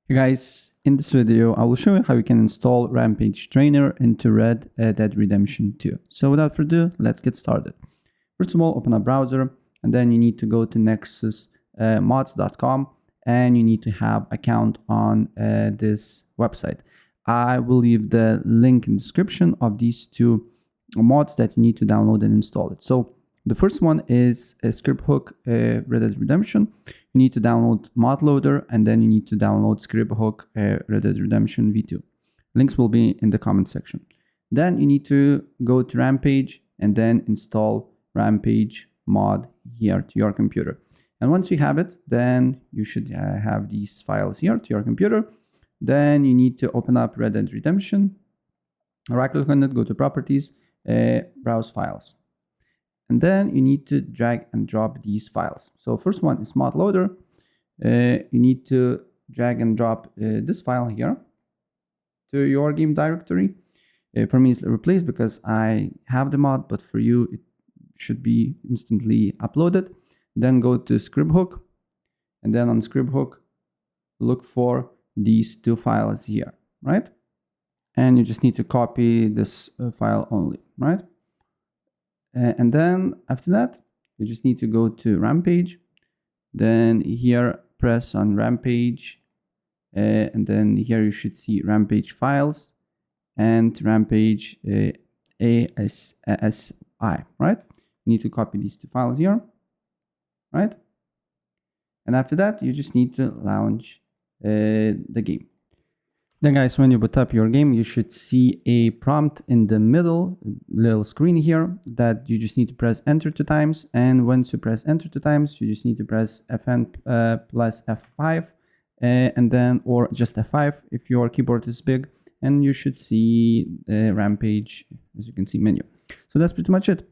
Hey guys, in this video I will show you how you can install Rampage Trainer into Red Dead Redemption 2. So without further ado, let's get started. First of all, open a browser and then you need to go to nexusmods.com and you need to have account on this website. I will leave the link in the description of these two mods that you need to download and install it. So the first one is a Scripthook Red Dead Redemption. You need to download mod loader and then you need to download Scripthook Red Dead Redemption v2. Links will be in the comment section. Then you need to go to Rampage and then install Rampage mod here to your computer. And once you have it, then you should have these files here to your computer. Then you need to open up Red Dead Redemption, right click on it, go to properties, browse files. And then you need to drag and drop these files. So first one is mod loader. You need to drag and drop this file here to your game directory. For me, it's replaced because I have the mod, but for you, it should be instantly uploaded. Then go to Scripthook, and then on Scripthook, look for these two files here, right? And you just need to copy this file only, right? And then after that, you just need to go to Rampage. Then here, press on Rampage. And then here you should see Rampage files and Rampage ASI, right? You need to copy these two files here, right? And after that, you just need to launch the game. Then guys, when you boot up your game, you should see a prompt in the middle, little screen here, that you just need to press enter 2 times. And once you press enter 2 times, you just need to press FN plus F5 and then, or just F5 if your keyboard is big, and you should see the Rampage, as you can see, menu. So that's pretty much it.